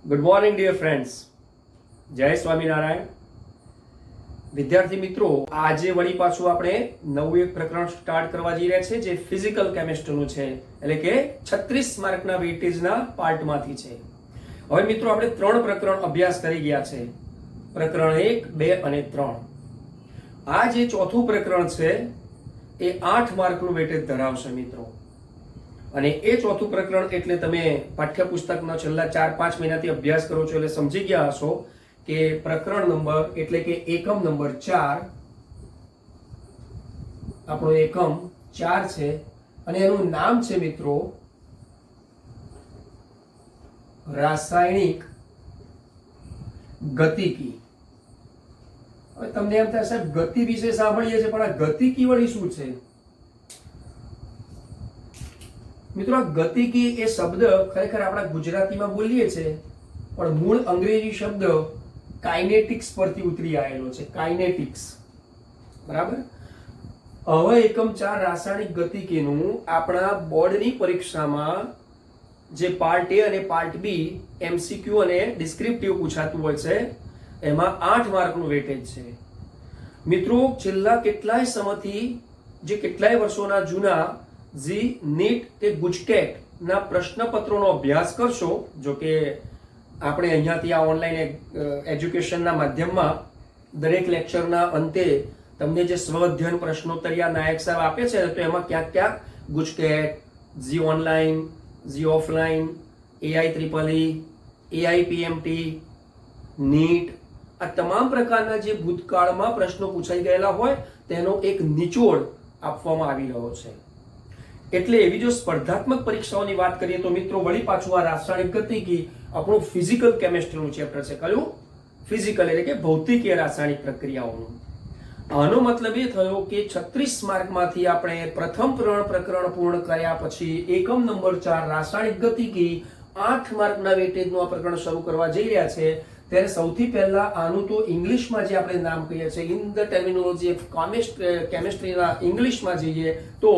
Good morning dear friends, જય સ્વામિનારાયણ. વિદ્યાર્થી મિત્રો, આજે વળી પાછું આપણે નવું એક પ્રકરણ સ્ટાર્ટ કરવા જઈ રહ્યા છે જે ફિઝિકલ કેમિસ્ટ્રીનું છે, એટલે કે 36 માર્કના વેઇટેજના પાર્ટમાંથી છે. હવે મિત્રો આપણે 3 પ્રકરણ અભ્યાસ કરી ગયા છે, પ્રકરણ 1, 2 અને 3. આ જે ચોથું પ્રકરણ છે એ 8 માર્કનું વેઇટેજ ધરાવશે મિત્રો. અને એ ચોથું પ્રકરણ એટલે તમે પાઠ્યપુસ્તકનો છેલ્લા 4-5 મહિનાથી અભ્યાસ કરો છો એટલે સમજી ગયા હશો કે પ્રકરણ નંબર એટલે કે એકમ નંબર 4, આપણો એકમ 4 છે અને એનું નામ છે મિત્રો રાસાયણિક ગતિકી. હવે તમને એમ થાય સાહેબ ગતિ વિશે સાંભળીએ છીએ પણ આ ગતિકી વળી શું છે? મિત્રો, આ ગતિકી એ શબ્દ ખરેખર આપણા ગુજરાતીમાં બોલીએ છીએ પણ મૂળ અંગ્રેજી શબ્દ કાઇનેટિક્સ પરથી ઉતરી આવેલો છે. કાઇનેટિક્સ, બરાબર. હવે એકમ 4 રાસાયણિક ગતિકીનું આપણા બોર્ડની પરીક્ષામાં જે પાર્ટ એ અને પાર્ટ બી એમસીક્યુ અને ડિસ્ક્રિપ્ટિવ પૂછાતું હોય છે એમાં 8 માર્કનું વેટેજ છે. મિત્રો, છેલ્લા કેટલાય સમયથી જે કેટલાય વર્ષોના જૂના જી નીટ કે ગુજકેટ ના પ્રશ્નપત્રોનો અભ્યાસ કરશો, જો કે આપણે અહીંયાથી આ ઓનલાઈન એજ્યુકેશનના માધ્યમમાં દરેક લેક્ચરના અંતે તમને જે સ્વ અધ્યયન પ્રશ્નોત્તરીયા નાયક સાહેબ આપે છે તો એમાં ક્યાંક ક્યાંક ગુજકેટ, જી ઓનલાઈન, જી ઓફલાઈન, AIEEE, AIPMT, નીટ, આ તમામ પ્રકારના જે ભૂતકાળમાં પ્રશ્નો પૂછાઈ ગયેલા હોય તેનો એક નિચોડ આપવામાં આવી રહ્યો છે. એટલે એવી જો સ્પર્ધાત્મક પરીક્ષાઓની વાત કરીએ તો મિત્રો વળી પાછું આ રાસાયણિક ગતિકી આપણું ફિઝિકલ કેમિસ્ટ્રીનું ચેપ્ટર છે. કયું? ફિઝિકલ, એટલે કે ભૌતિકીય રાસાયણિક પ્રક્રિયાઓનું. આનો મતલબ એ થયો કે 36 માર્કમાંથી આપણે પ્રથમ પ્રકરણ પૂર્ણ કર્યા પછી એકમ નંબર 4 રાસાયણિક ગતિકી 8 માર્કના વેટેજનું આ પ્રકરણ શરૂ કરવા જઈ રહ્યા છે. ત્યારે સૌથી પહેલા આનું તો ઇંગ્લિશમાં જે આપણે નામ કહીએ છીએ, ઇન ધ ટર્મિનોલોજી ઓફ કેમિસ્ટ્રીના ઇંગ્લિશમાં જઈએ તો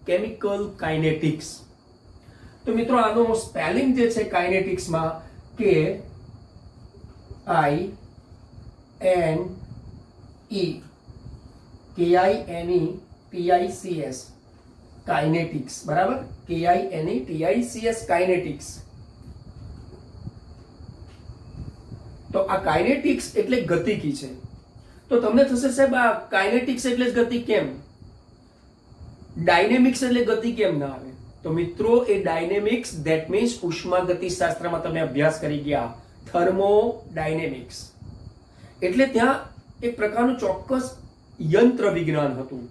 કેમિકલ કાઇનેટિક્સ. તો મિત્રો આનો સ્પેલિંગ જે છે કાઇનેટિક્સમાં KINETICS, કાઇનેટિક્સ, બરાબર. KINETICS, kinetics. તો આ કાઇનેટિક્સ એટલે ગતિકી છે. તો તમને થશે સાહેબ આ કાઇનેટિક્સ એટલે જ ગતિ કેમ? ડાયનેમિક્સ એટલે ગતિ કેમ ના આવે? તો મિત્રો એ ડાયનેમિક્સ ધેટ મીન્સ ઉષ્માગતિશાસ્ત્રમાં તમે અભ્યાસ કરી ગયા, થર્મોડાયનેમિક્સ. એટલે ત્યાં એક પ્રકારનું ચોક્કસ યંત્ર વિજ્ઞાન હતું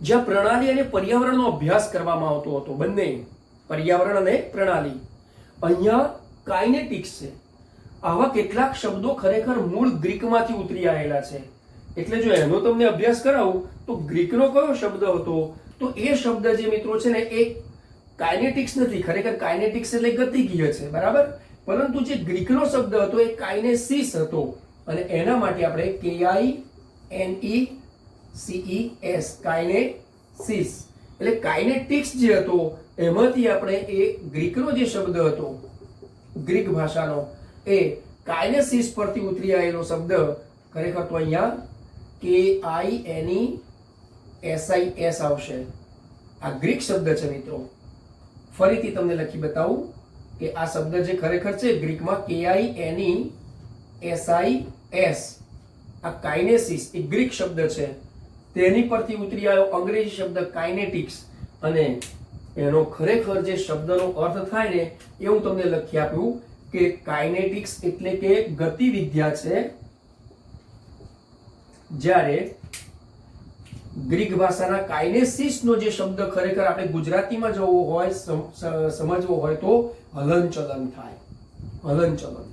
જ્યાં પ્રણાલી અને પર્યાવરણનો અભ્યાસ કરવામાં આવતો હતો, બંને પર્યાવરણ અને પ્રણાલી. અહીંયા કાઇનેટિક્સ છે. આવા કેટલાક શબ્દો ખરેખર મૂળ ગ્રીકમાંથી ઉતરી આવેલા છે. એટલે જો એનો તમને અભ્યાસ કરાવું તો ગ્રીકનો કયો શબ્દ હતો? તો એ શબ્દ જે મિત્રો છે ને એ કાઇનેટિક્સ નથી. ખરેખર કાઇનેટિક્સ એટલે ગતિકીય છે, બરાબર. પરંતુ જે ગ્રીકનો શબ્દ હતો એ કાઇનેસિસ હતો અને એના માટે આપણે KINECES, કાઇનેસિસ એટલે કાઇનેટિક્સ જે હતો એમાંથી આપણે એ ગ્રીકનો જે શબ્દ હતો ગ્રીક ભાષાનો એ કાઇનેસિસ પરથી ઉતરી આવેલો શબ્દ ખરેખર તો અહીંયા KINESIS આવશે. આ ગ્રીક શબ્દ છે મિત્રો. ફરીથી તમને લખી બતાવું કે આ શબ્દ જે ખરેખર છે ગ્રીકમાં KINESIS, આ કાઇનેસિસ એ ગ્રીક શબ્દ છે. તેની પરથી ઉતરી આવ્યો અંગ્રેજી શબ્દ કાઇનેટિક્સ અને એનો ખરેખર જે શબ્દનો અર્થ થાય ને એ હું તમને લખી આપ્યું કે કાઇનેટિક્સ એટલે કે ગતિવિદ્યા છે. જ્યારે ગ્રીક ભાષાના કાઇનેસિસનો જે શબ્દ ખરેખર આપણે ગુજરાતીમાં જવો હોય, સમજવો હોય તો હલનચલન થાય. હલનચલન,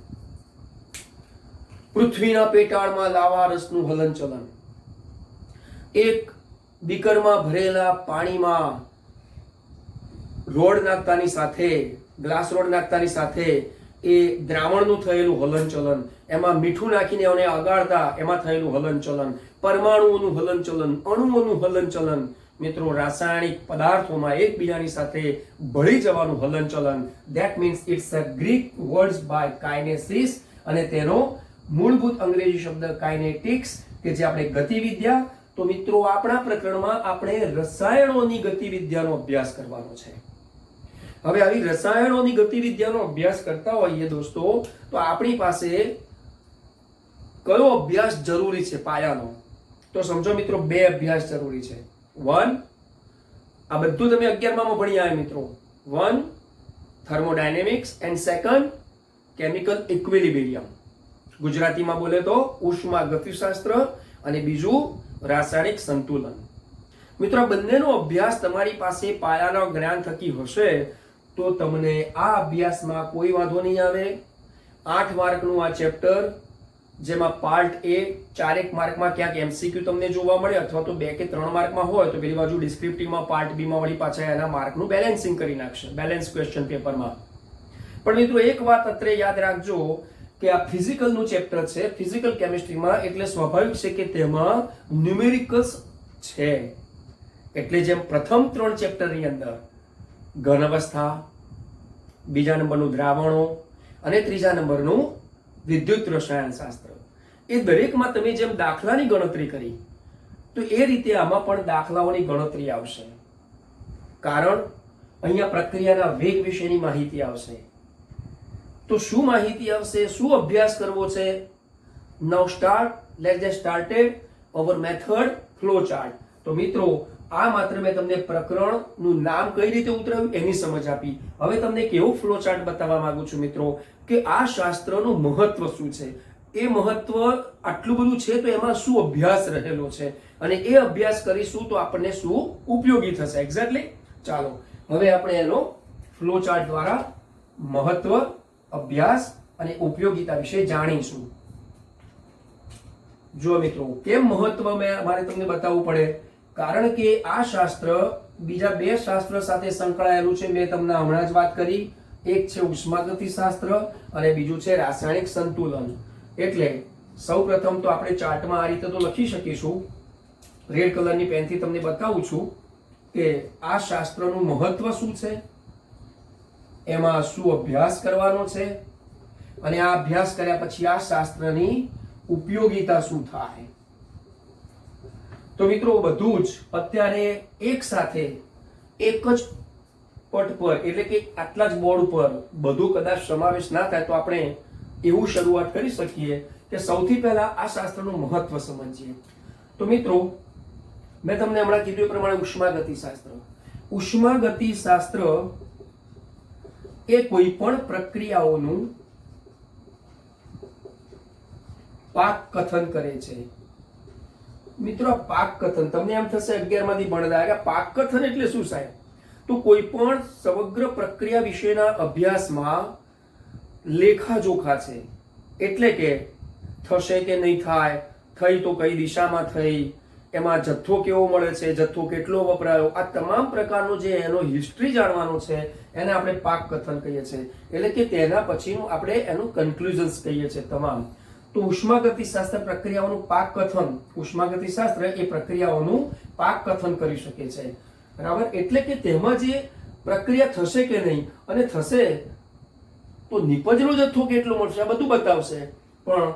પૃથ્વીના પેટાળમાં લાવા રસનું હલનચલન. એક બીકરમાં ભરેલા પાણીમાં રોડ નાખતાની સાથે, ગ્લાસ રોડ નાખતાની સાથે એ દ્રાવણનું થયેલું હલનચલન, એમાં મીઠું નાખીને એને અગાડતા એમાં થયેલું હલનચલન, પરમાણુઓનું હલનચલન, અણુઓનું હલનચલન, મિત્રો રાસાયણિક પદાર્થોમાં એકબીજાની સાથે ભળી જવાનું હલનચલન, that means it's a Greek word by kinesis, અને તેનો મૂળભૂત અંગ્રેજી શબ્દ કાઇનેટિક્સ, કે જે આપણે ગતિવિદ્યા. તો મિત્રો આપણા પ્રકરણમાં આપણે રસાયણોની ગતિવિદ્યાનો અભ્યાસ કરવાનો છે. હવે આવી રસાયણોની ગતિવિદ્યાનો અભ્યાસ કરતા હોઈએ દોસ્તો, તો આપણી પાસે કયો અભ્યાસ જરૂરી છે પાયાનો? તો સમજો મિત્રો, બે અભ્યાસ જરૂરી છે. વન, આ બધું તમે 11માં ભણી આવ્યા મિત્રો. One, thermodynamics, and second, chemical equilibrium. ગુજરાતીમાં બોલે તો ઉષ્મા ગતિશાસ્ત્ર, અને બીજું રાસાયણિક સંતુલન. મિત્રો આ બંનેનો અભ્યાસ તમારી પાસે પાયાના જ્ઞાન થકી હશે તો તમને આ અભ્યાસમાં કોઈ વાંધો નહીં આવે. 8 માર્કનું આ ચેપ્ટર, જેમાં પાર્ટ એ 4 માર્કમાં ક્યાંક એમસીક્યુ તમને જોવા મળે, અથવા તો 2 કે 3 માર્કમાં હોય તો પેલી બાજુ ડિસ્ક્રિપ્ટિવમાં પાર્ટ બી માં વળી પાછા એના માર્કનું બેલેન્સિંગ કરી નાખશે, બેલેન્સ ક્વેશ્ચન પેપરમાં. પણ મિત્રો એક વાત અત્રે યાદ રાખજો કે આ ફિઝિકલનું ચેપ્ટર છે, ફિઝિકલ કેમિસ્ટ્રીમાં, એટલે સ્વાભાવિક છે કે તેમાં ન્યુમેરિકલ્સ છે. એટલે જેમ પ્રથમ 3 ચેપ્ટરની અંદર ઘન અવસ્થા, બીજા નંબરનું દ્રાવણો, અને ત્રીજા નંબરનું વિદ્યુત રસાયણશાસ્ત્ર, એ દરેકમાં તમે જેમ દાખલાની ગણતરી કરી, તો એ રીતે આમાં પણ દાખલાઓની ગણતરી આવશે. કારણ અહીંયા પ્રક્રિયાના વેગ વિશેની માહિતી આવશે. તો શું માહિતી આવશે, શું અભ્યાસ કરવો છે? Now start, let's get started our method flow chart. તો મિત્રો આ માત્ર મેં તમને પ્રકરણનું નામ કઈ રીતે ઉતરાવ્યું એની સમજ આપી. હવે તમને કેવું ફ્લો ચાર્ટ બતાવવા માંગુ છું મિત્રો, કે આ શાસ્ત્રનું મહત્વ શું છે, એ મહત્વ આટલું બધું છે તો એમાં શું અભ્યાસ રહેલો છે, અને એ અભ્યાસ કરીશું તો આપણને શું ઉપયોગી થશે. એક્ઝેક્ટલી. ચાલો હવે આપણે એનો ફ્લો ચાર્ટ દ્વારા મહત્વ, અભ્યાસ અને ઉપયોગિતા વિશે જાણીશું. જો મિત્રો કેમ મહત્વ મારે તમને બતાવવું પડે, કારણ કે આ શાસ્ત્ર બીજા 2 શાસ્ત્ર સાથે સંકળાયેલું છે. મેં તમને હમણાં જ વાત કરી, એક છે ઉષ્માગતિશાસ્ત્ર અને બીજું છે રાસાયણિક સંતુલન. એટલે સૌપ્રથમ તો આપણે ચાર્ટમાં આ રીતે તો લખી શકીશું. રેડ કલરની પેનથી તમને બતાવું છું કે આ શાસ્ત્રનું મહત્વ શું છે, એમાં શું અભ્યાસ કરવાનો છે, અને આ અભ્યાસ કર્યા પછી આ શાસ્ત્રની ઉપયોગિતા શું થાય. તો મિત્રો બધું જ અત્યારે એક સાથે એક જ પટ પર, એટલે કે આટલા જ બોર્ડ ઉપર બધું કદાચ સમાવેશ ના થાય, તો આપણે એવું શરૂઆત કરી શકીએ કે સૌથી પહેલા આ શાસ્ત્રનું મહત્વ સમજીએ. તો મિત્રો મેં તમને હમણાં કીધું એ પ્રમાણે ઉષ્માગતિશાસ્ત્ર. ઉષ્માગતિશાસ્ત્ર એ કોઈ પણ પ્રક્રિયાઓનું પાક કથન કરે છે. મિત્રો પાક કથન તમને એમ થશે 11 માંથી ભણતા કે પાક કથન એટલે શું સાહેબ? તો કોઈ પણ સમગ્ર પ્રક્રિયા વિશેના અભ્યાસમાં લેખાજોખા છે. એટલે કે થશે કે નહીં થાય, થઈ તો કઈ દિશામાં થઈ, એમાં જથ્થો કેવો મળે છે, જથ્થો કેટલો વપરાયો, આ તમામ પ્રકારનો જે એનો હિસ્ટ્રી જાણવાનો છે એને આપણે પાક કથન કહીએ છીએ. એટલે કે તેના પછીનું આપણે એનું કન્ક્લુઝન્સ કહીએ છીએ તમામ. તો ઉષ્માગતિશાસ્ત્ર પ્રક્રિયાઓનું પાક કથન, ઉષ્માગતિશાસ્ત્ર એ પ્રક્રિયાઓનું પાક કથન કરી શકે છે. બરાબર. એટલે કે તેમાં જે પ્રક્રિયા થશે કે નહીં, અને થશે તો નિપજનો જથ્થો કેટલો મળશે, આ બધું બતાવશે. પણ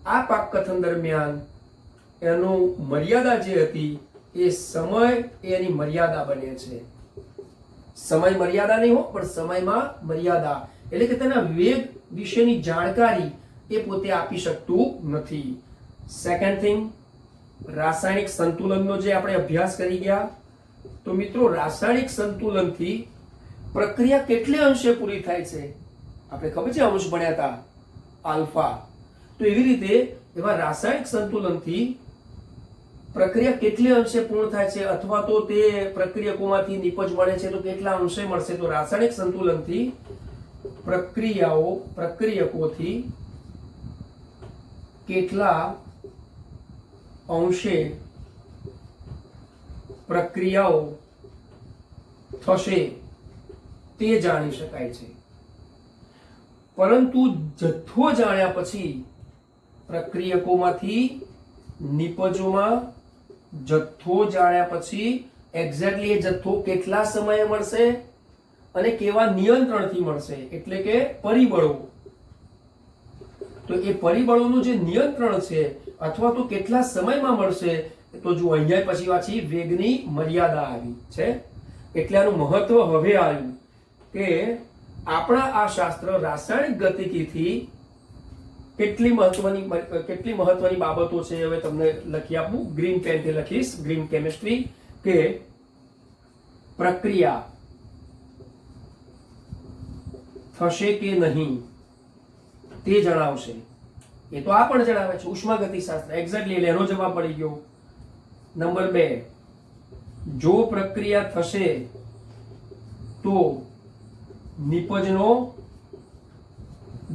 આ પાક કથન દરમિયાન એનું મર્યાદા જે હતી એ સમય એની મર્યાદા બને છે. સમય મર્યાદા નહીં હો, પણ સમયમાં મર્યાદા, એટલે કે તેના વેગ વિશેની જાણકારી એ પોતે આપી શકતું નથી. સેકન્ડ થિંગ, રાસાયણિક સંતુલનનો જે આપણે અભ્યાસ કરી ગયા, તો મિત્રો રાસાયણિક સંતુલનથી પ્રક્રિયા કેટલે અંશે પૂરી થાય છે, આપણે ખબર છે અંશ ભણ્યા હતા આલ્ફા. તો એવી રીતે એવા રાસાયણિક સંતુલનથી પ્રક્રિયા કેટલે અંશે પૂર્ણ થાય છે, અથવા તો તે પ્રક્રિયકોમાંથી નિપજ મળે છે તો કેટલા અંશે મળશે. તો રાસાયણિક સંતુલનથી પ્રક્રિયકોથી કેટલા અંશે પ્રક્રિયાઓ થશે તે જાણી શકાય છે. પરંતુ જથ્થો જાણ્યા પછી પ્રક્રિયકોમાંથી નિપજોમાં જથ્થો જાણ્યા પછી એક્ઝેક્ટલી એ જથ્થો કેટલા સમયે મળશે અને કેવા નિયંત્રણથી મળશે, એટલે કે પરિબળો. તો એ પરિબળોનું જે નિયંત્રણ છે અથવા તો કેટલા સમયમાં મળશે, તો જો અહીંયા પછી પાછી વેગની મર્યાદા આવી છે. એટલે આનું મહત્વ હવે આવ્યું કે આપણા આ શાસ્ત્ર રાસાયણિક ગતિકીથી કેટલી મહત્વની બાબતો છે હવે તમને લખી આપું. ગ્રીન પેનથી લખીશ, ગ્રીન કેમિસ્ટ્રી, કે પ્રક્રિયા થશે કે નહીં તે જણાવશે. એ તો આ પણ જણાવે છે, ઉષ્માગતિશાસ્ત્ર. એક્ઝેક્ટલી એનો જવાબ પડી ગયો. નંબર 2, જો પ્રક્રિયા થશે તો નિપજનો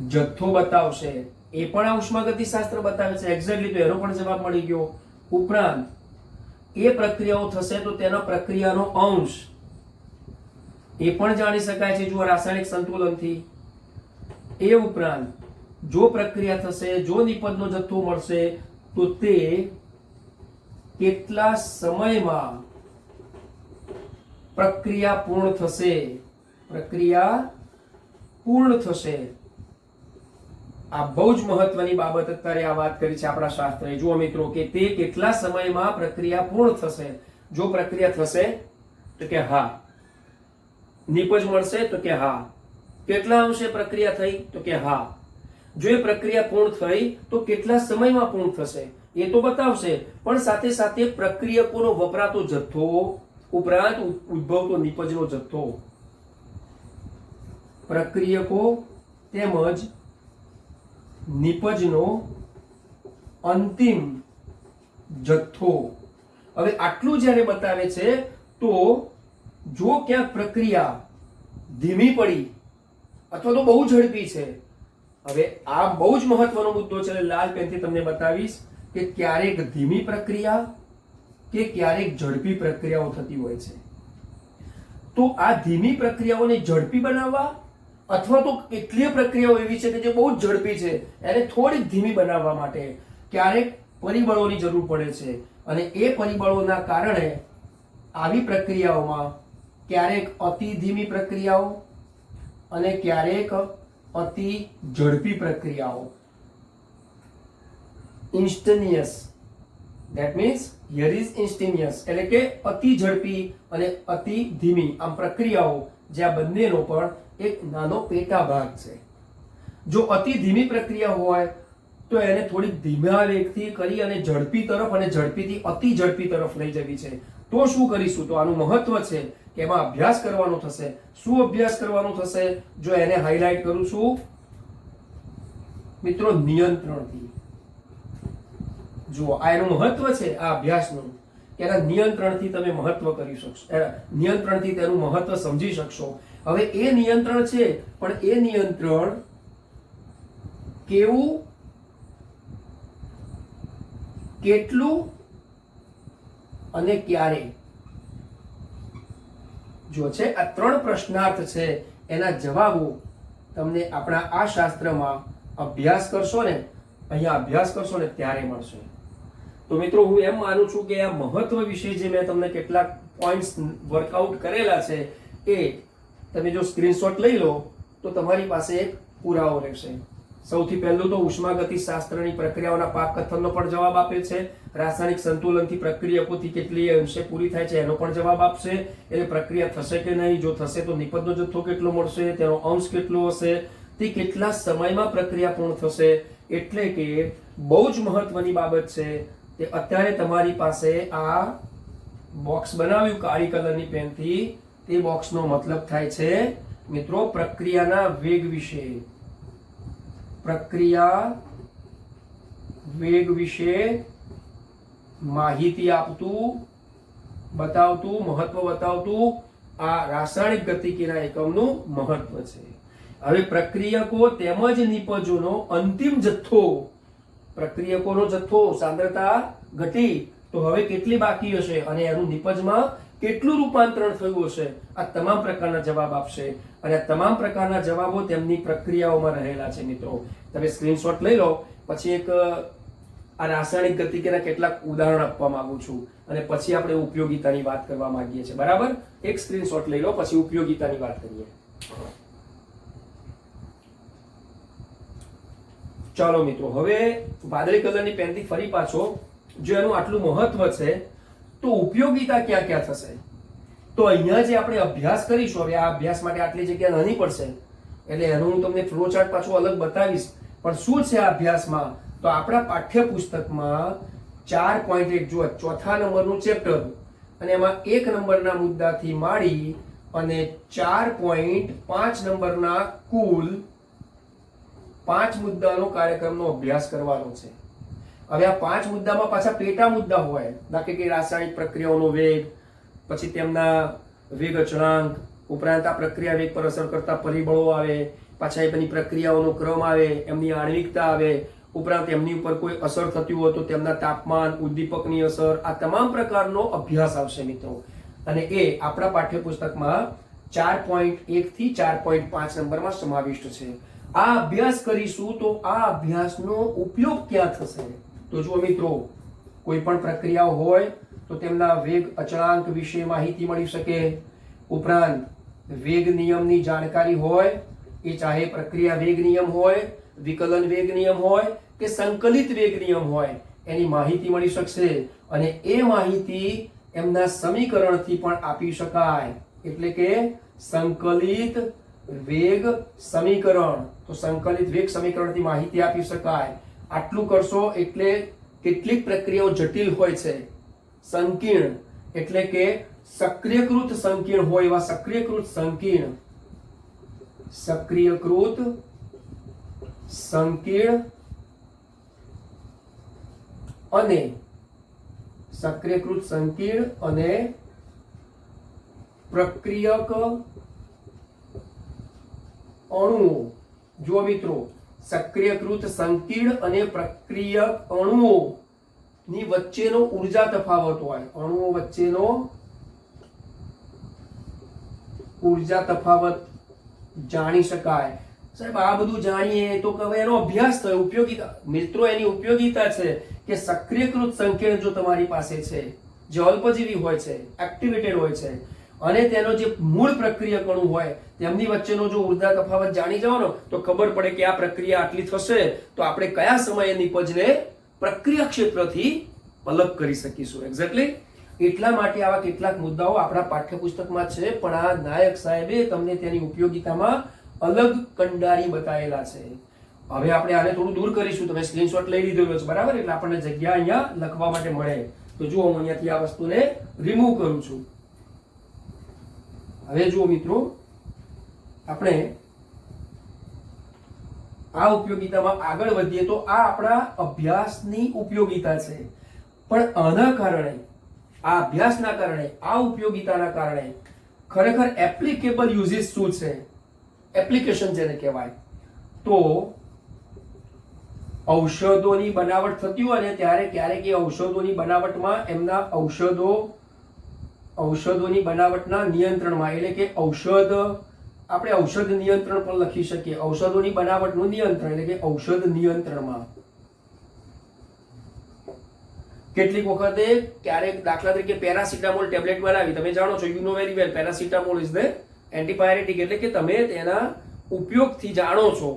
જથ્થો બતાવશે. એ પણ આ ઉષ્માગતિશાસ્ત્ર બતાવે છે. એક્ઝેક્ટલી તો એનો પણ જવાબ મળી ગયો. ઉપરાંત એ પ્રક્રિયાઓ થશે તો તેનો પ્રક્રિયાનો અંશ એ પણ જાણી શકાય છે જો રાસાયણિક સંતુલનથી. એ ઉપરાંત જો પ્રક્રિયા થશે, જો નિપજનો જથ્થો મળશે તો તે કેટલા સમયમાં પ્રક્રિયા પૂર્ણ થશે. પ્રક્રિયા પૂર્ણ થશે. આ બહુ જ મહત્વની બાબત અત્યારે આ વાત કરી છે આપણા શાસ્ત્રએ. જુઓ મિત્રો, કે તે કેટલા સમયમાં પ્રક્રિયા પૂર્ણ થશે. જો પ્રક્રિયા થશે તો કે હા, નિપજ મળશે તો કે હા, કેટલા અંશે પ્રક્રિયા થઈ તો કે હા. જો એ પ્રક્રિયા પૂર્ણ થઈ તો કેટલા સમયમાં પૂર્ણ થશે એ તો બતાવશે, પણ સાથે સાથે પ્રક્રિયકોનો વપરાતો જથ્થો ઉપરાંત ઉદ્ભવતો નિપજનો જથ્થો, પ્રક્રિયકો તેમજ નિપજનો અંતિમ જથ્થો. હવે આટલું જ્યારે બતાવે છે તો જો ક્યાંક પ્રક્રિયા ધીમી પડી અથવા તો બહુ ઝડપી છે, હવે આ બહુ જ મહત્વનો મુદ્દો છે. લાલ પેનથી તમને બતાવીશ કે ક્યારેક ધીમી પ્રક્રિયા કે ક્યારેક ઝડપી પ્રક્રિયાઓ થતી હોય છે. તો આ ધીમી પ્રક્રિયાઓને ઝડપી બનાવવા અથવા તો કેટલીય પ્રક્રિયાઓ એવી છે કે જે બહુ જ ઝડપી છે, એને થોડીક ધીમી બનાવવા માટે ક્યારેક પરિબળોની જરૂર પડે છે. અને એ પરિબળોના કારણે આવી પ્રક્રિયાઓમાં ક્યારેક અતિ ધીમી પ્રક્રિયાઓ અને ક્યારેક અતિ ઝડપી પ્રક્રિયાઓ, ઇન્સ્ટન્ટિનિયસ, ધેટ મીન્સ હિયર ઇઝ ઇન્સ્ટન્ટિનિયસ, એટલે કે અતિ ઝડપી અને અતિ ધીમી આમ પ્રક્રિયાઓ, જે આ બંનેનો પણ એક નાનો પેટા ભાગ છે. જો અતિ ધીમી પ્રક્રિયા હોય તો એને થોડીક ધીમા વેગથી કરી અને ઝડપી તરફ અને ઝડપીથી અતિ ઝડપી તરફ લઈ જવી છે. તો શું કરીશું? તો આનું મહત્વ છે કે એમાં અભ્યાસ કરવાનો થશે. શું અભ્યાસ કરવાનો થશે? જો એને હાઇલાઇટ કરું છું મિત્રો, નિયંત્રણથી. જુઓ, આ એનું મહત્વ છે આ અભ્યાસનું, કે એના નિયંત્રણથી તમે મહત્વ કરી શકશો, નિયંત્રણથી તેનું મહત્વ સમજી શકશો. હવે એ નિયંત્રણ છે, પણ એ નિયંત્રણ કેવું, કેટલું અને ક્યારે? જો છે આ 3 પ્રશ્નાર્થ છે, એના જવાબો તમને આપણા આ શાસ્ત્રમાં અભ્યાસ કરશો ને, અહીંયા અભ્યાસ કરશો ને ત્યારે મળશે. તો મિત્રો, હું એમ માનું છું કે આ મહત્વ વિશે જે મેં તમને કેટલાક પોઈન્ટ્સ વર્કઆઉટ કરેલા છે એ તમે જો સ્ક્રીનશોટ લઈ લો તો તમારી પાસે એક પુરાવો રહેશે. સૌથી પહેલું તો ઉષ્માગતિશાસ્ત્રની પ્રક્રિયાઓના પાક કથનનો પણ જવાબ આપે છે. રાસાયણિક સંતુલનથી પ્રક્રિયકોથી કેટલી અંશે પૂરી થાય છે એનો પણ જવાબ આપશે. એટલે પ્રક્રિયા થશે કે નહીં, જો થશે તો નિપજનો જથ્થો કેટલો મળશે, તેનો અંશ કેટલો હશે, તે કેટલા સમયમાં પ્રક્રિયા પૂર્ણ થશે. એટલે કે બહુ જ મહત્વની બાબત છે તે અત્યારે તમારી પાસે આ બોક્સ બનાવ્યું કાળી કલરની પેનથી, તે બોક્સનો મતલબ થાય છે મિત્રો પ્રક્રિયાના વેગ વિશે. પ્રક્રિયા વેગ વિશે માહિતી આપતું, બતાવતું, મહત્વ બતાવતું આ રાસાયણિક ગતિકીના એકમનું મહત્વ છે. હવે પ્રક્રિયકો તેમજ નિપજોનો અંતિમ જથ્થો, પ્રક્રિયકોનો જથ્થો, સાંદ્રતા ઘટી તો હવે કેટલી બાકી હશે અને એનું નિપજમાં કેટલું રૂપાંતરણ થયું હશે, આ તમામ પ્રકારના જવાબ આપશે. અને આ તમામ પ્રકારના જવાબો તેમની પ્રક્રિયાઓમાં રહેલા છે. મિત્રો, તમે સ્ક્રીનશોટ લઈ લો, પછી એક આ રાસાયણિક ગતિકીના કેટલાક ઉદાહરણ આપવા માંગુ છું અને પછી આપણે ઉપયોગિતાની વાત કરવા માંગીએ છીએ. બરાબર, એક સ્ક્રીનશોટ લઈ લો, પછી ઉપયોગિતાની વાત કરીએ. ચાલો મિત્રો, હવે વાદળી કલરની પેનથી ફરી પાછો, જો એનું આટલું મહત્વ છે તો ઉપયોગિતા ક્યાં ક્યાં થશે? તો અહીંયા જે આપણે અભ્યાસ કરીશું, હવે આ અભ્યાસ માટે આટલી જગ્યા નાની પડશે એટલે એનું હું તમને ફ્લો ચાર્ટ પાછું અલગ બતાવીશ. પણ શું છે આ અભ્યાસમાં? તો આપણા પાઠ્યપુસ્તકમાં 4.1 જુઓ, ચોથા નંબરનું ચેપ્ટર અને એમાં 1 નંબરના મુદ્દાથી માંડી અને 4.5 નંબરના કુલ 5 મુદ્દાનો કાર્યક્રમનો અભ્યાસ કરવાનો છે. હવે આ 5 મુદ્દામાં પાછા પેટા મુદ્દા હોય, દાખલા કે રાસાયણિક પ્રક્રિયાઓનો વેગ, પછી તેમના વેગ અચળાંક, ઉપરાંત આ પ્રક્રિયા વેગ પર અસર કરતા પરિબળો આવે, પાછા એ બધી પ્રક્રિયાઓનો ક્રમ આવે, એમની આણ્વિકતા આવે, ઉપરાંત એમની ઉપર કોઈ અસર થતી હોય તો તેમના તાપમાન, ઉદ્દીપકની અસર, આ તમામ પ્રકારનો અભ્યાસ આવશે મિત્રો. અને એ આપણા પાઠ્યપુસ્તકમાં 4.1 થી 4.5 નંબરમાં સમાવિષ્ટ છે. આ અભ્યાસ કરીશું તો આ અભ્યાસનો ઉપયોગ ક્યાં થશે? તો જુઓ મિત્રો, કોઈ પણ પ્રક્રિયાઓ હોય તો તેમના વેગ અચળાંક વિશે માહિતી મળી શકે. ઉપરાંત વેગ નિયમની જાણકારી હોય, એ ચાહે પ્રક્રિયા વેગ નિયમ હોય, વિકલન વેગ નિયમ હોય કે સંકલિત વેગ નિયમ હોય, એની માહિતી મળી શકશે. અને એ માહિતી એમના સમીકરણથી પણ આપી શકાય, એટલે કે સંકલિત વેગ સમીકરણ. તો સંકલિત વેગ સમીકરણથી માહિતી આપી શકાય. આટલું કરશો એટલે કેટલીક પ્રક્રિયાઓ જટિલ હોય છે, સંકીર્ણ એટલે કે સક્રિયકૃત સંકીર્ણ હોય એવા સક્રિયકૃત સંકીર્ણ, સક્રિયકૃત સંકીર્ણ અને સક્રિયકૃત સંકીર્ણ અને પ્રક્રિયક અણુઓ. જો મિત્રો, સક્રિયકૃત સંકીર્ણ અને પ્રક્રિયક અણુઓ ની વચ્ચેનો ઊર્જા તફાવત હોય, અણુઓ વચ્ચેનો ઊર્જા તફાવત જાણી શકાય. સાહેબ આ બધું જાણીએ તો હવે એનો અભ્યાસ થયો, ઉપયોગિતા. મિત્રો એની ઉપયોગિતા છે કે સક્રિયકૃત સંકીર્ણ જો તમારી પાસે છે, જે અલ્પજીવી હોય છે, એક્ટિવેટેડ હોય છે, અને તેનો જે મૂળ પ્રક્રિયક અણુ હોય તેમની વચ્ચેનો જો ઊર્જા તફાવત જાણી જવાનો તો ખબર પડે કે આ પ્રક્રિયા આટલી થશે તો આપણે કયા સમયે નિપજને પ્રક્રિયા ક્ષેત્રથી અલગ કરી શકીશું. એક્ઝેક્ટલી એટલા માટે આવા કેટલાક મુદ્દાઓ આપણા પાઠ્યપુસ્તકમાં છે, પણ આ નાયક સાહેબે તમને તેની ઉપયોગિતામાં અલગ કંડારી બતાવેલા છે. હવે આપણે આને થોડું દૂર કરીશું. તમે સ્ક્રીનશોટ લઈ લીધેલો છે, બરાબર? એટલે આપણને જગ્યા અહીંયા લખવા માટે મળે. તો જુઓ, હું અહીંયાથી આ વસ્તુને રિમૂવ કરું છું. હવે જુઓ મિત્રો, આપણે આ ઉપયોગિતામાં આગળ વધીએ તો આ આપણા અભ્યાસની ઉપયોગિતા છે. પણ આના કારણે, આ અભ્યાસના કારણે, આ ઉપયોગિતાના કારણે ખરેખર એપ્લિકેબલ યુઝિસ શું છે, એપ્લિકેશન જેને કહેવાય, તો ઔષધોની બનાવટ થતી હોય ને ત્યારે ક્યારેક એ ઔષધોની બનાવટમાં એમના ઔષધોની બનાવટના નિયંત્રણમાં, એટલે કે આપણે ઔષધ નિયંત્રણ પણ લખી શકીએ. ઔષધોની બનાવટનું નિયંત્રણ એટલે કે ઔષધ નિયંત્રણમાં કેટલીક વખતે ક્યારેક, દાખલા તરીકે પેરાસિટામોલ ટેબ્લેટ બનાવી, તમે જાણો છો, you know very well, paracetamol is the antipyretic, એટલે કે તમે તેના ઉપયોગથી જાણો છો.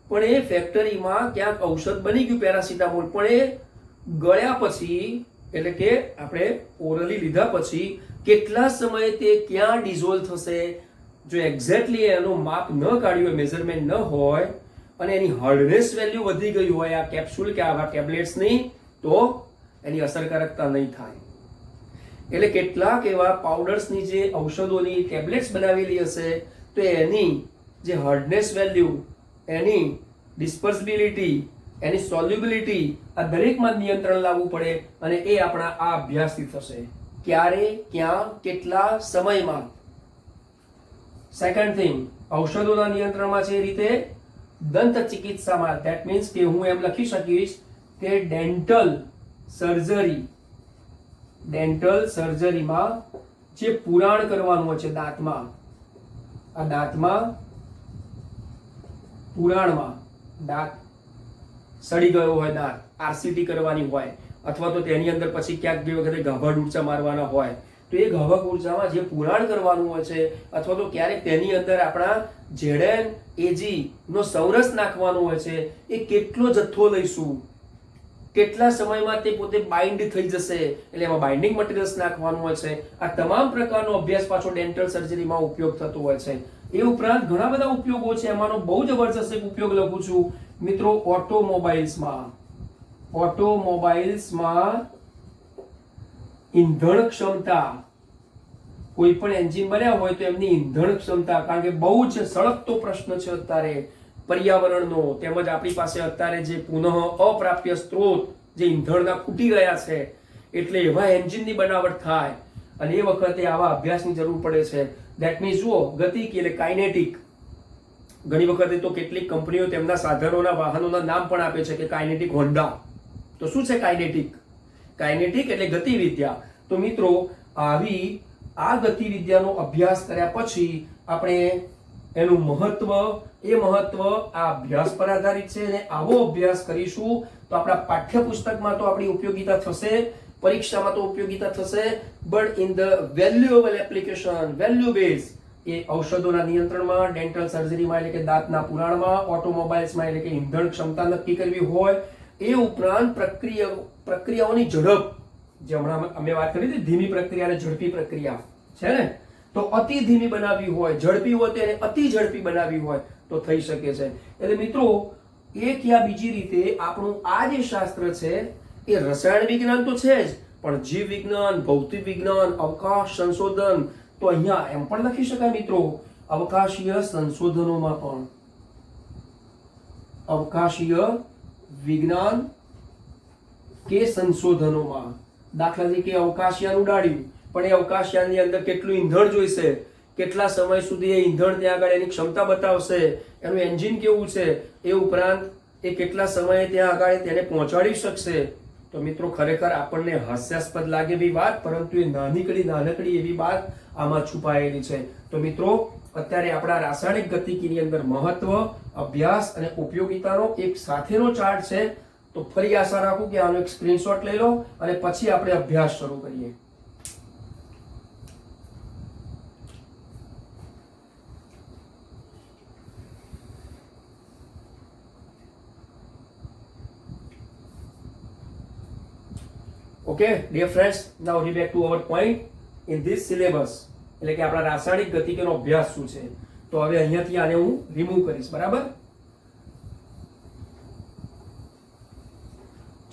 પણ એ ફેક્ટરીમાં ક્યાંક ઔષધ બની ગયું પેરાસિટામોલ, પણ એ ગળ્યા પછી, એટલે કે આપણે ઓરલી લીધા પછી કેટલા સમયે તે ક્યાં ડિઝોલ્વ થશે, જો એક્ઝેક્ટલી એનું માપ ન કાઢ્યું હોય, મેઝરમેન્ટ ન હોય, અને એની હાર્ડનેસ વેલ્યુ વધી ગઈ હોય આ કેપ્સ્યુલ કે આવા ટેબ્લેટ્સની, તો એની અસરકારકતા નહીં થાય. એટલે કેટલાક એવા પાવડર્સની જે ઔષધોની ટેબ્લેટ્સ બનાવેલી હશે તો એની જે હાર્ડનેસ વેલ્યુ, એની ડિસ્પર્સિબિલિટી, એની સોલ્યુબિલિટી, આ દરેકમાં નિયંત્રણ લાવવું પડે. અને એ આપણા આ અભ્યાસથી થશે. ક્યારે, ક્યાં, કેટલા સમયમાં. સેકન્ડ થિંગ, ઔષધોના નિયંત્રણમાં છે એ રીતે દંત ચિકિત્સામાં, ધેટ મીન્સ કે હું એમ લખી શકીશ કે ડેન્ટલ સર્જરીમાં જે પુરાણ કરવાનું હોય છે દાંતમાં, આ દાંતમાં પુરાણમાં, દાંત સડી ગયો હોય દાંત, આરસીટી કરવાની હોય, અથવા તો તેની અંદર પછી ક્યાંક બે વખતે ગાભા ડૂચા મારવાના હોય, તો એ ગાભા ડૂચામાં જે પુરાણ કરવાનું હોય છે, અથવા તો ક્યારેક તેની અંદર આપણા ZNAG નો સૌરસ નાખવાનો હોય છે, એ કેટલો જથ્થો લઈશું, કેટલા સમયમાં તે પોતે બાઇન્ડ થઈ જશે, એટલે એમાં બાઇન્ડિંગ મટીરિયલ્સ નાખવાનું હોય છે. આ તમામ પ્રકારનો અભ્યાસ પાછો ડેન્ટલ સર્જરીમાં ઉપયોગ થતો હોય છે. એ ઉપરાંત ઘણા બધા ઉપયોગો છે. એમાંનો બહુ જબરજસ્ત એક ઉપયોગ લખું છું મિત્રો, ઓટોમોબાઈલ્સમાં ઈંધણ ક્ષમતા, કોઈ પણ એન્જિન બન્યા હોય તો એમની ઈંધણ ક્ષમતા, કારણ કે બહુ જ સળગતો પ્રશ્ન છે અત્યારે પર્યાવરણનો, તેમજ આપણી પાસે અત્યારે જે પુનઃ અપ્રાપ્ય સ્ત્રોત જે ઈંધણના ખૂટી ગયા છે, એટલે એવા એન્જિનની બનાવટ થાય અને એ વખતે આવા અભ્યાસની જરૂર પડે છે. ધેટ મીન્સ જુઓ, ગતિકી એટલે કાઇનેટિક. ઘણી વખતે તો કેટલીક કંપનીઓ તેમના સાધનોના વાહનોના નામ પણ આપે છે કે કાઇનેટિક હોન્ડા. તો શું છે કાઇનેટિક? કાઇનેટિક એટલે ગતિવિદ્યા. તો મિત્રો, આવી આ ગતિવિદ્યાનો અભ્યાસ કર્યા પછી આપણે એનું મહત્વ આ અભ્યાસ પર આધારિત છે, અને આવો અભ્યાસ કરીશું તો આપણા પાઠ્યપુસ્તકમાં તો આપણી ઉપયોગિતા થશે, પરીક્ષામાં તો ઉપયોગિતા થશે, but in the valuable application, value base, એ ઔષધોના નિયંત્રણમાં, ડેન્ટલ સર્જરીમાં એટલે કે દાંતના પુરાણમાં, ઓટોમોબાઈલ્સમાં એટલે કે ઈંધણ ક્ષમતા નક્કી કરવી હોય, એ ઉપરાંત પ્રક્રિયાઓની ઝડપ, જે હમણાં અમે વાત કરી હતી ધીમી પ્રક્રિયા અને ઝડપી પ્રક્રિયા છે ને, તો અતિ ધીમી બનાવવી હોય, ઝડપી હોય તો એને અતિ ઝડપી બનાવવી હોય તો થઈ શકે છે. એટલે મિત્રો, એક યા બીજી રીતે આપણું આ જે શાસ્ત્ર છે એ રસાયણ વિજ્ઞાન તો છે જ, પણ જીવ વિજ્ઞાન, ભૌતિક વિજ્ઞાન, અવકાશ સંશોધન, તો અહીંયા એમ પણ લખી શકાય મિત્રો, અવકાશીય સંશોધનોમાં પણ, અવકાશીય વિજ્ઞાન કે સંશોધનોમાં, દાખલા તરીકે અવકાશયાન ઉડાડ્યું, પણ એ અવકાશયાનની અંદર કેટલું ઈંધણ જોઈશે, કેટલા સમય સુધી એ ઈંધણ ત્યાં આગળ એની ક્ષમતા બતાવશે, એનું એન્જિન કેવું છે, એ ઉપરાંત એ કેટલા સમયે ત્યાં આગળ તેને પહોંચાડી શકશે. તો મિત્રો, ખરેખર આપણને હાસ્યાસ્પદ લાગે એવી વાત, પરંતુ એ નાનકડી એવી વાત આમાં છુપાયેલી છે. તો મિત્રો, અત્યારે આપણા રાસાયણિક ગતિકીની અંદર મહત્વ, અભ્યાસ અને ઉપયોગિતાનો એક સાથેનો ચાર્ટ છે. તો ફરી આશા રાખું કે આનો એક સ્ક્રીનશોટ લઈ લો અને પછી આપણે અભ્યાસ શરૂ કરીએ. Okay, dear friends, now we back to our point in this syllabus. એટલે કે આપણા રાસાયણિક ગતિકીનો અભ્યાસ શું છે. તો હવે અહીંયાથી આને હું રિમૂવ કરીશ, બરાબર?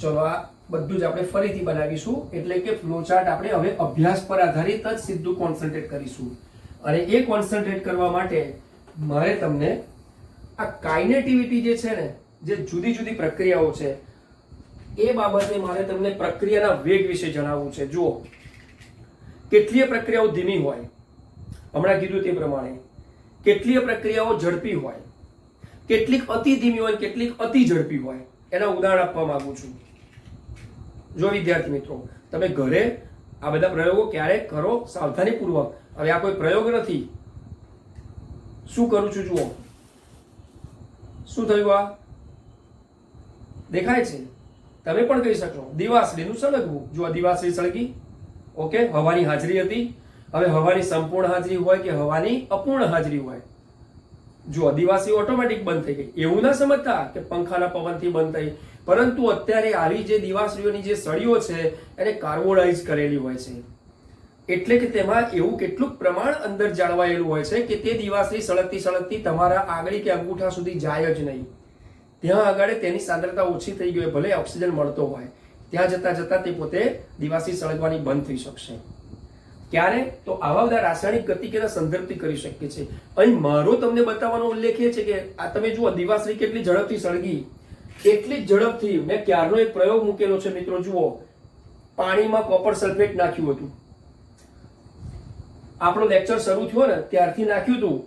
ચલો, આ બધું જ આપણે ફરીથી બનાવીશું, એટલે કે ફ્લોચાર્ટ આપણે હવે અભ્યાસ પર આધારિત જ સીધું કોન્સન્ટ્રેટ કરીશું. અને એ કોન્સન્ટ્રેટ કરવા માટે મારે તમને આ કાઇનેટિવિટી જે છે ને, જે જુદી જુદી પ્રક્રિયાઓ છે, એ બાબતે મારે તમને પ્રક્રિયાના વેગ વિશે જણાવવું છે. જુઓ, કેટલીય પ્રક્રિયાઓ ધીમી હોય, હમણાં કીધું તે પ્રમાણે, કેટલીય પ્રક્રિયાઓ ઝડપી હોય, કેટલીક અતિ ધીમી હોય, કેટલીક અતિ ઝડપી હોય. એના ઉદાહરણ આપવા માંગુ છું. જો વિદ્યાર્થી મિત્રો, તમે ઘરે આ બધા પ્રયોગો ક્યારેક કરો સાવધાનીપૂર્વક. હવે આ કોઈ પ્રયોગ નથી. શું કરું છું જુઓ. શું થયું? આ દેખાય છે? તમે પણ કહી શકો દિવાસળીનું સળગવું. જો આ દિવાસળી સળગી, ઓકે, હવાની હાજરી હતી. હવે હવાની સંપૂર્ણ હાજરી હોય કે હવાની અપૂર્ણ હાજરી હોય, જો દિવાસળી ઓટોમેટિક બંધ થઈ ગઈ. એવું ના સમજતા કે પંખાના પવનથી બંધ થઈ, પરંતુ અત્યારે આવી જે દિવાસળીઓની જે સળીઓ છે એને કાર્બોડાઇઝ કરેલી હોય છે, એટલે કે તેમાં એવું કેટલુંક પ્રમાણ અંદર જાળવાયેલું હોય છે કે તે દિવાસળી સળગતી તમારા આંગળી કે અંગૂઠા સુધી જાય જ નહીં. ત્યાં આગળ તેની સાંદ્રતા ઓછી થઈ ગઈ હોય, ભલે ઓક્સિજન મળતો હોય, ત્યાં જતા તે પોતે દિવાસળી સળગવાની બંધ થઈ શકશે. ક્યારે? તો આવા બધા રાસાયણિક ગતિકીના સંદર્ભથી કરી શકીએ છીએ. અહીં મારો તમને બતાવવાનો ઉલ્લેખ એ છે કે આ તમે જુઓ, દિવાસળી કેટલી ઝડપથી સળગી, એટલી જ ઝડપથી મેં ક્યારનો એક પ્રયોગ મૂકેલો છે મિત્રો. જુઓ, પાણીમાં કોપર સલ્ફેટ નાખ્યું હતું. આપણો લેક્ચર શરૂ થયો ને ત્યારથી નાખ્યું હતું,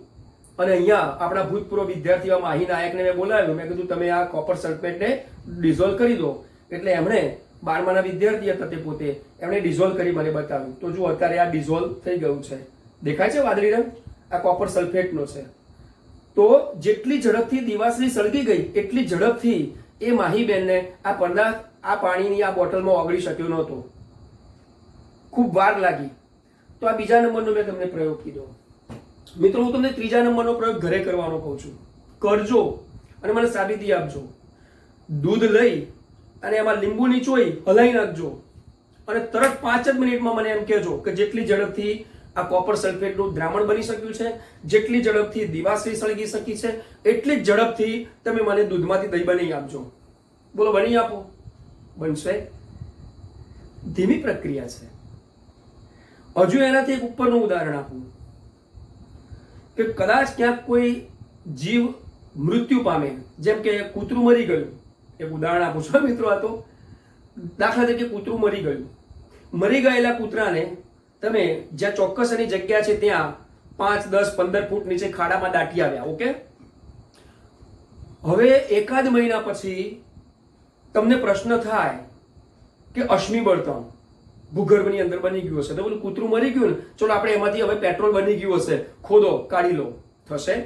અને અહીંયા આપણા ભૂતપૂર્વ વિદ્યાર્થીઓ માહી નાયકને મેં બોલાવ્યો. મેં કીધું તમે આ કોપર સલ્ફેટને ડિઝોલ્વ કરી દો. એટલે એમણે 12માના વિદ્યાર્થી હતા તે પોતે, એમણે ડિઝોલ્વ કરી મને બતાવ્યું. તો જુઓ, અત્યારે આ ડિઝોલ્વ થઈ ગયું છે. દેખાય છે વાદળી રંગ? આ કોપર સલ્ફેટનો છે. તો જેટલી ઝડપથી દિવાસળી સળગી ગઈ, એટલી ઝડપથી એ માહીબેનને આ પદાર્થ આ પાણીની આ બોટલમાં ઓગળી શક્યો નહોતો, ખૂબ વાર લાગી. તો આ બીજા નંબરનો મેં તમને પ્રયોગ કીધો. મિત્રો હું તમને ત્રીજા નંબરનો પ્રયોગ ઘરે કરવાનો કહું છું. કરજો અને મને સાબિતી આપજો. દૂધ લઈ અને એમાં લીંબુ નીચોઈ હલાઈ નાખજો અને તરત 5 જ મિનિટમાં મને એમ કહેજો કે જેટલી ઝડપથી આ કોપર સલ્ફેટનું દ્રાવણ બની શક્યું છે, જેટલી ઝડપથી દિવાસળી સળગી શકી છે, એટલી જ ઝડપથી તમે મને દૂધમાંથી દહીં બનાવી આપજો. બોલો, બની આપો? બનશે? ધીમી પ્રક્રિયા છે. હજુ એનાથી એક ઉપરનું ઉદાહરણ આપું કે કદાચ ક્યાંક કોઈ જીવ મૃત્યુ પામે, જેમ કે કૂતરું મરી ગયું. એક ઉદાહરણ આપું છું મિત્રો. આ તો દાખલા તરીકે કૂતરું મરી ગયું. મરી ગયેલા કૂતરાને તમે જ્યાં ચોક્કસ એની જગ્યા છે ત્યાં 5, 10, 15 ફૂટ નીચે ખાડામાં દાટી આવ્યા. ઓકે, હવે એકાદ મહિના પછી તમને પ્રશ્ન થાય કે અશ્મિ બળતણ ભૂગર્ભની અંદર બની ગયું હશે. તો બોલું કૂતરું મરી ગયું ને, ચલો આપણે એમાંથી હવે પેટ્રોલ બની ગયું હશે, ખોદો, કાઢી લો. થશે?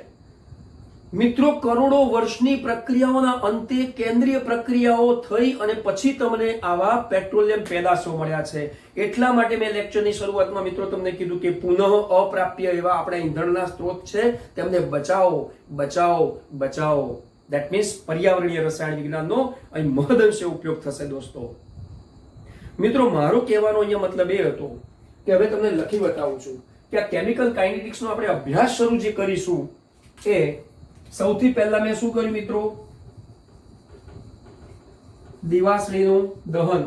મિત્રો, કરોડો વર્ષની પ્રક્રિયાઓના અંતે કેન્દ્રીય પ્રક્રિયાઓ થઈ અને પછી તમને આવા પેટ્રોલિયમ પેદાશો મળ્યા છે. એટલા માટે મેં લેક્ચરની શરૂઆતમાં મિત્રો તમને કીધું કે પુનઃ અપ્રાપ્ય એવા આપણા ઈંધણના સ્ત્રોત છે, તેમને બચાવો, બચાવો, બચાવો. ધેટ મીન્સ પર્યાવરણીય રસાયણ વિજ્ઞાનનો અહીં મહદઅંશે ઉપયોગ થશે દોસ્તો. મિત્રો, મારો કહેવાનો અહીંયા મતલબ એ હતો કે હવે તમને લખી બતાવું છું કે આ કેમિકલ કાઇનેટિક્સનો આપણે અભ્યાસ શરૂ જે કરીશું એ સૌથી પહેલા મેં શું કર્યું મિત્રો? દિવાસળીનું દહન.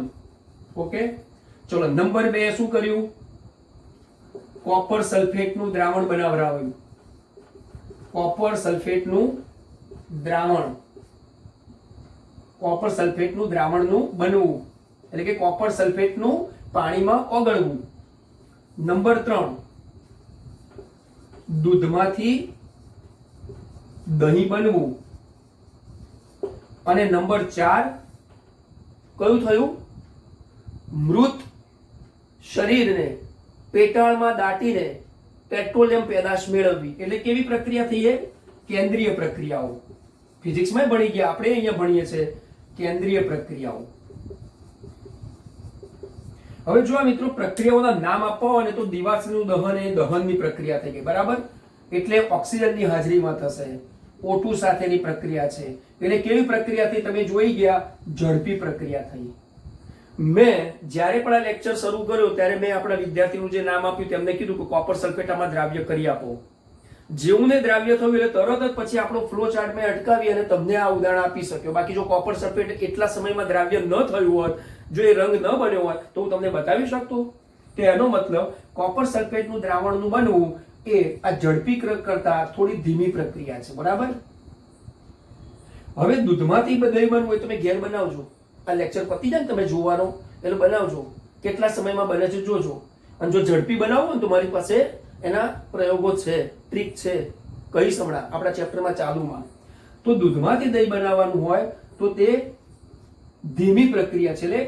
ઓકે, ચલો. નંબર 2 શું કર્યું? કોપર સલ્ફેટનું દ્રાવણ બનાવરાવ્યું. કોપર સલ્ફેટનું દ્રાવણ, કોપર સલ્ફેટનું દ્રાવણનું બનવું, એટલે કે કોપર સલ્ફેટનું પાણીમાં ઓગળવું. નંબર 3 દૂધમાંથી દહીં બનવું. અને નંબર 4 કયું થયું? મૃત શરીરને પેટાળમાં દાટીને પેટ્રોલિયમ પેદાશ મેળવવી. એટલે કેવી પ્રક્રિયા થઈ? કેન્દ્રીય પ્રક્રિયાઓ. ફિઝિક્સમાં ભણી ગયા, આપણે અહીંયા ભણીએ છીએ કેન્દ્રીય પ્રક્રિયાઓ. હવે જો આ મિત્રો પ્રક્રિયાઓના નામ આપવા હોય ને તો દિવાસળીનું દહન એ દહનની પ્રક્રિયા થઈ ગઈ, બરાબર? એટલે ઓક્સિજનની હાજરીમાં થશે. O2 સાથેની પ્રક્રિયા છે. એટલે કેવી પ્રક્રિયા થઈ તમે જોઈ ગયા? ઝડપી પ્રક્રિયા થઈ. મેં જ્યારે પણ આ લેક્ચર શરૂ કર્યો ત્યારે મેં આપણા વિદ્યાર્થીનું જે નામ આપ્યું તેમને કીધું કે કોપર સલ્ફેટામાં દ્રાવ્ય કરી આપો. જેવું ને દ્રાવ્ય થયું એટલે તરત જ પછી આપણો ફ્લો ચાર્ટ મેં અટકાવી અને તમને આ ઉદાહરણ આપી શક્યો. બાકી જો કોપર સલ્ફેટ એટલા સમયમાં દ્રાવ્ય ન થયું હોત, જો એ રંગ ન બન્યો હોત તો હું તમને બતાવી શકતો. તો એનો મતલબ કોપર સલ્ફેટનું દ્રાવણનું બનવું એ આ ઝડપી કરતા થોડી ધીમી પ્રક્રિયા છે, બરાબર? હવે દૂધમાંથી દહીં બનવું હોય તમે ઘેર બનાવજો. આ લેક્ચર પતી જાય ને તમે જોવાનો એટલે બનાવજો. કેટલા સમયમાં બને છે જોજો. અને જો ઝડપી બનાવવું ને તો મારી પાસે એના પ્રયોગો છે, ટ્રીક છે, કહીશ હમણાં આપણા ચેપ્ટરમાં ચાલુમાં. તો દૂધમાંથી દહીં બનાવવાનું હોય તો તે ધીમી પ્રક્રિયા છે, એટલે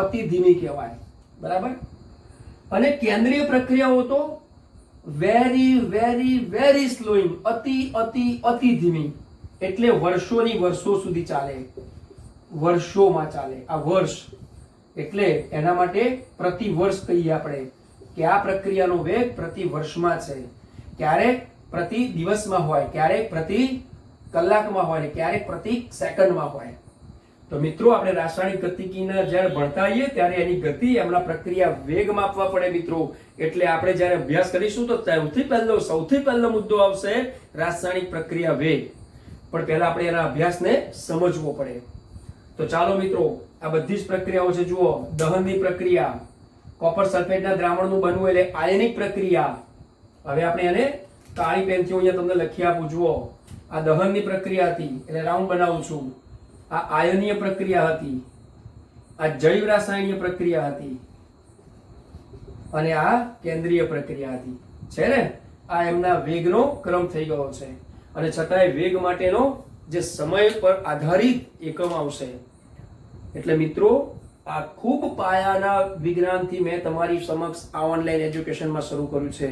અતિ ધીમી કહેવાય, બરાબર? અને કેન્દ્રીય પ્રક્રિયાઓ તો વેરી વેરી વેરી સ્લોઈંગ, અતિ અતિ અતિ ધીમી. એટલે વર્ષોની વર્ષો સુધી ચાલે, વર્ષોમાં ચાલે. આ વર્ષ એટલે એના માટે પ્રતિ વર્ષ કહીએ આપણે કે આ પ્રક્રિયાનો વેગ પ્રતિ વર્ષમાં છે. ક્યારેક પ્રતિ દિવસમાં હોય, ક્યારેક પ્રતિ કલાકમાં હોય, ક્યારેક પ્રતિ સેકન્ડમાં હોય. તો મિત્રો આપણે રાસાયણિક ગતિકીના જ્યારે ભણતા આવીએ ત્યારે એની ગતિ, એમના પ્રક્રિયા વેગ માપવા પડે મિત્રો. એટલે આપણે જ્યારે અભ્યાસ કરીશું તો સૌથી પહેલો મુદ્દો આવશે રાસાયણિક પ્રક્રિયા વેગ. પણ પહેલા આપણે એના અભ્યાસને સમજવો પડે. તો ચાલો મિત્રો, આ બધી જ પ્રક્રિયાઓ છે. જુઓ, દહનની પ્રક્રિયા, કોપર સલ્ફેટના દ્રાવણનું બનવું એટલે આયનિક પ્રક્રિયા. હવે આપણે એને કાળી પેનથી અહીંયા તમને લખી આપું. જુઓ, આ દહનની પ્રક્રિયા હતી એટલે રાઉન્ડ બનાવું છું. આ આયનીય પ્રક્રિયા હતી, આ જૈવ રાસાયણિક પ્રક્રિયા હતી અને આ કેન્દ્રીય પ્રક્રિયા હતી. છે ને? આ એમના વેગનો ક્રમ થઈ ગયો છે. અને છતાંય વેગ માટેનો જે સમય પર આધારિત એકમ આવશે. એટલે મિત્રો, આ ખૂબ પાયાના વિજ્ઞાનથી મેં તમારી સમક્ષ આ ઓનલાઈન એજ્યુકેશનમાં શરૂ કર્યું છે.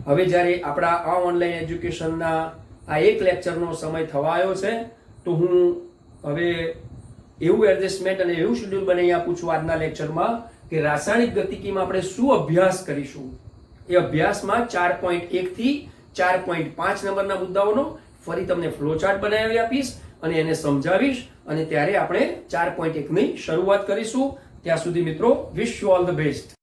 હવે જ્યારે આપણા આ ઓનલાઈન એજ્યુકેશનના આ એક લેક્ચરનો સમય થવા આવ્યો છે તો હું હવે એવું એડજસ્ટમેન્ટ અને એવું શેડ્યુલ બનાવી આપું છું આજના લેક્ચરમાં કે રાસાયણિક ગતિકીમાં આપણે શું અભ્યાસ કરીશું. એ અભ્યાસમાં 4.1 થી 4.5 નંબરના મુદ્દાઓનો ફરી તમને ફ્લોચાર્ટ બનાવી આપીશ અને એને સમજાવીશ અને ત્યારે આપણે 4.1 ની શરૂઆત કરીશું. ત્યાં સુધી મિત્રો, wish you all the best.